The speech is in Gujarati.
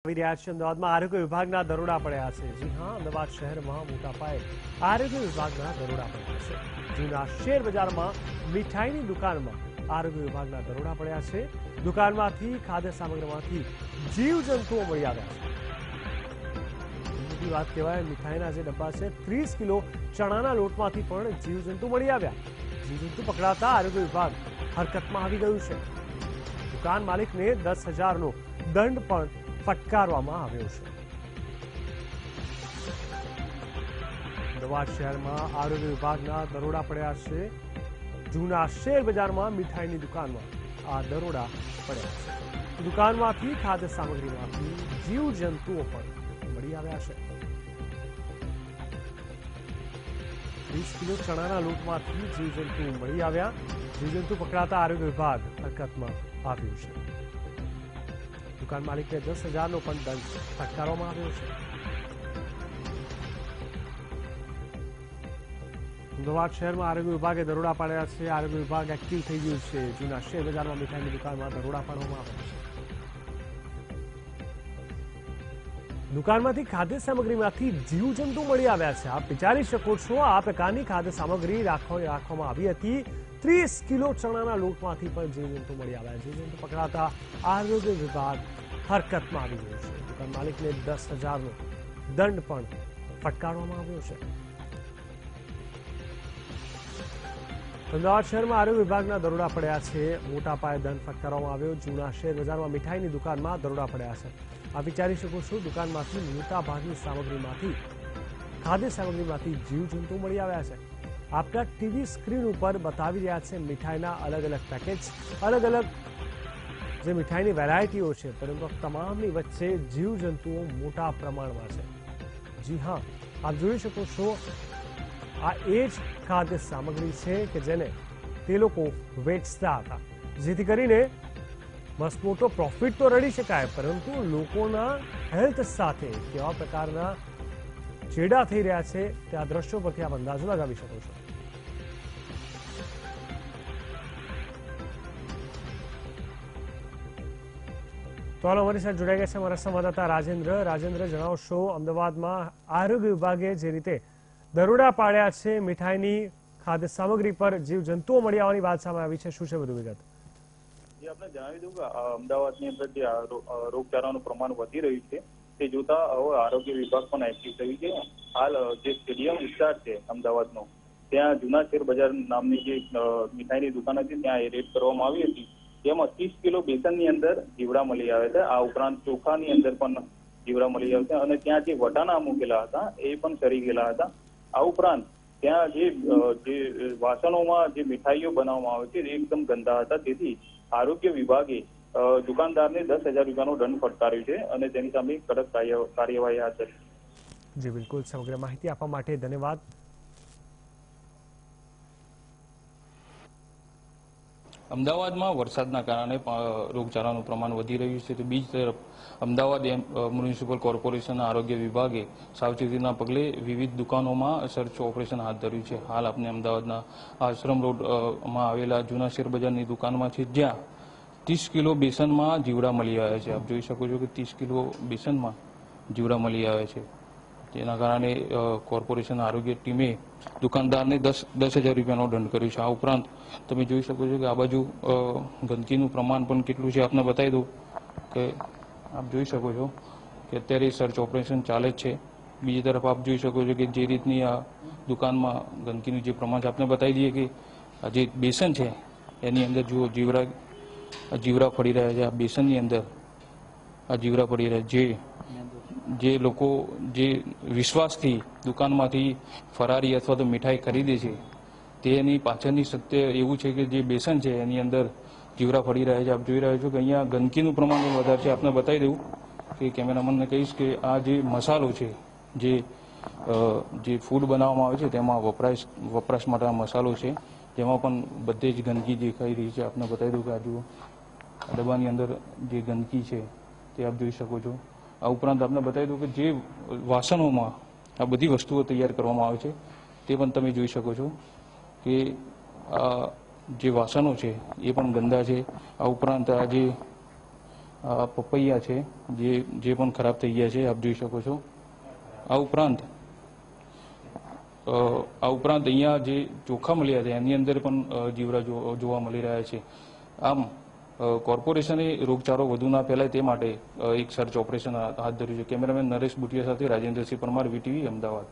આવી રહ્યા છે અમદાવાદમાં આરોગ્ય વિભાગના દરોડા પડ્યા છે। જી હા, અમદાવાદ શહેરમાં મોટા પાયે આરોગ્ય વિભાગના દરોડા પડ્યા છે। જૂના શેર બજારમાં મીઠાઈની દુકાનમાં આરોગ્ય વિભાગના દરોડા પડ્યા છે। દુકાનમાંથી ખાદ્ય સામગ્રીમાંથી જીવજંતુઓ મળી આવ્યા છે। મોટી વાત કહેવાય, મીઠાઈના જે ડબ્બા છે 30 કિલો ચણાના લોટમાંથી પણ જીવજંતુ મળી આવ્યા। જીવજંતુ પકડાતા આરોગ્ય વિભાગ હરકતમાં આવી ગયું છે। દુકાન માલિકને 10,000નો દંડ પણ ફટકારવામાં આવ્યો છે। અમદાવાદ શહેરમાં આરોગ્ય વિભાગના દરોડા પડ્યા છે। જૂના શેર બજારમાં મીઠાઈની દુકાનમાં આ દરોડા પડ્યા છે। દુકાનમાંથી ખાદ્ય સામગ્રીમાંથી જીવજંતુઓ પણ મળી આવ્યા છે। 30 કિલો ચણાના લોટમાંથી જીવજંતુ મળી આવ્યા। જીવજંતુ પકડાતા આરોગ્ય વિભાગ હરકતમાં આવ્યું છે। દુકાન માલિકને 10,000નો પણ દંડ ફટકારવામાં આવ્યો છે। અમદાવાદ શહેરમાં આરોગ્ય વિભાગે દરોડા પાડ્યા છે। આરોગ્ય વિભાગ એક્ટિવ થઈ ગયું છે। જૂના શેર બજારમાં મીઠાઈની દુકાનમાં દરોડા પાડવામાં આવ્યા છે। દુકાનમાંથી ખાદ્ય સામગ્રીમાંથી જીવજંતુ મળી આવ્યા છે। આપ વિચારી શકો છો, આ પ્રકારની ખાદ્ય સામગ્રી રાખવામાં આવી હતી। 30 કિલો ચણાના લોટમાંથી પણ જીવજંતુ મળી આવ્યા। જીવજંતુ પકડાતા આરોગ્ય વિભાગ હરકતમાં આવી ગયું છે। દુકાન માલિકને 10,000નો દંડ પણ ફટકારવામાં આવ્યો છે। અમદાવાદ શહેરમાં આરોગ્ય વિભાગના દરોડા પડ્યા છે। મોટા પાયે દંડ ફટકારવામાં આવ્યો। જૂના શેર બજારમાં મીઠાઈની દુકાનમાં દરોડા પડ્યા છે। આપ વિચારી શકો છો, દુકાનમાંથી મોટા ભાગની સામગ્રીમાંથી ખાદ્ય સામગ્રીમાંથી જીવજંતુ મળી આવ્યા છે। આપના ટીવી સ્ક્રીન ઉપર બતાવી રહ્યા છે મીઠાઈના અલગ અલગ પેકેજ, અલગ અલગ જે મીઠાઈની વેરાયટીઓ છે, પરંતુ તમામની વચ્ચે જીવજંતુઓ મોટા પ્રમાણમાં છે। જી હા, આપ જોઈ શકો છો, આ એ જ ખાદ્ય સામગ્રી છે કે જેને તે લોકો વેચતા હતા, જેથી કરીને મોટો પ્રોફિટ તો રડી શકાય, પરંતુ લોકોના હેલ્થ સાથે કેવા પ્રકારના ચેડા થઈ રહ્યા છે તે આ દ્રશ્યો પરથી આપ અંદાજો લગાવી શકો છો। તો હાલ અમારી સાથે જોડાઈ ગયા છે અમારા સંવાદદાતા રાજેન્દ્ર, જણાવશો, અમદાવાદમાં આરોગ્ય વિભાગે જે રીતે દરોડા પાડ્યા છે, મીઠાઈની ખાદ્ય સામગ્રી પર જીવજંતુઓ મળી આવવાની વાત સામે આવી છે, શું છે વધુ વિગત? આપણે જણાવી દઉં કે અમદાવાદની અંદર જે રોગચાળાનું પ્રમાણ વધી રહ્યું છે તે જોતા હવે આરોગ્ય વિભાગ પણ એક્ટિવ થયું છે। હાલ જે સ્ટેડિયમ વિસ્તાર છે અમદાવાદનો, ત્યાં જૂના શેર બજાર નામની જે મીઠાઈની દુકાન હતી ત્યાં રેડ કરવામાં આવી હતી। જેમાં 30 કિલો બેસનની અંદર જીવડા મળી આવ્યા છે। આ ઉપરાંત ચોખાની અંદર પણ જીવડા મળી આવ્યા છે અને ત્યાં જે વટાણા મૂકેલા હતા એ પણ સરી ગયેલા હતા। આ ઉપરાંત ત્યાં જે વાસણોમાં જે મીઠાઈઓ બનાવવામાં આવે છે એ એકદમ ગંદા હતા। તેથી આરોગ્ય વિભાગે દુકાનદારને 10,000 રૂપિયાનો દંડ ફટકાર્યો છે અને તેની સામે કડક કાર્યવાહી હાથ ધરી। જી બિલકુલ, સમગ્ર માહિતી આપવા માટે ધન્યવાદ। અમદાવાદમાં વરસાદના કારણે રોગચાળાનું પ્રમાણ વધી રહ્યું છે, તો બીજી તરફ અમદાવાદ મ્યુનિસિપલ કોર્પોરેશનના આરોગ્ય વિભાગે સાવચેતીના પગલે વિવિધ દુકાનોમાં સર્ચ ઓપરેશન હાથ ધર્યું છે। હાલ આપણે અમદાવાદના આશ્રમ રોડમાં આવેલા જૂના શેર બજારની દુકાનમાં છે, જ્યાં 30 કિલો બેસનમાં જીવડા મળી આવ્યા છે। આપ જોઈ શકો છો કે 30 કિલો બેસનમાં જીવડા મળી આવ્યા છે, જેના કારણે કોર્પોરેશન આરોગ્ય ટીમે દુકાનદારને 10,000 રૂપિયાનો દંડ કર્યો છે। આ ઉપરાંત તમે જોઈ શકો છો કે આ બાજુ ગંદકીનું પ્રમાણ પણ કેટલું છે, આપને બતાવી દઉં કે આપ જોઈ શકો છો કે અત્યારે સર્ચ ઓપરેશન ચાલે જ છે। બીજી તરફ આપ જોઈ શકો છો કે જે રીતની આ દુકાનમાં ગંદકીનું જે પ્રમાણ છે, આપને બતાવી દઈએ કે આ જે બેસન છે એની અંદર જુઓ જીવડા પડી રહ્યા છે। આ બેસનની અંદર આ જીવડા પડી રહ્યા છે। જે લોકો જે વિશ્વાસથી દુકાનમાંથી ફરારી અથવા તો મીઠાઈ ખરીદે છે, તેની પાછળની સત્ય એવું છે કે જે બેસન છે એની અંદર જીવડા પડી રહ્યા છે। આપ જોઈ રહ્યા છો કે અહીંયા ગંદકીનું પ્રમાણ પણ વધારે છે। આપને બતાવી દઉં કે કેમેરામેનને કહીશ કે આ જે મસાલો છે, જે ફૂડ બનાવવામાં આવે છે તેમાં વપરાશ માટે આ મસાલો છે, જેમાં પણ બધે જ ગંદકી દેખાઈ રહી છે। આપને બતાવી દઉં કે આ જુઓ, આ ડબ્બાની અંદર જે ગંદકી છે તે આપ જોઈ શકો છો। આ ઉપરાંત આપને બતાવી દઉં કે જે વાસણોમાં આ બધી વસ્તુઓ તૈયાર કરવામાં આવે છે તે પણ તમે જોઈ શકો છો કે આ જે વાસણો છે એ પણ ગંદા છે। આ ઉપરાંત આ જે આ પપૈયા છે જે પણ ખરાબ થઈ ગયા છે, આપ જોઈ શકો છો. આ ઉપરાંત અહીંયા જે ચોખા મળ્યા છે એની અંદર પણ જીવડા જોવા મળી રહ્યા છે. આમ કોર્પોરેશને રોગચાળો વધુ ના ફેલાય તે માટે એક સર્ચ ઓપરેશન હાથ ધર્યું છે. કેમેરામેન નરેશ બુટિયા સાથે રાજેન્દ્રસિંહ પરમાર, વીટીવી, અમદાવાદ.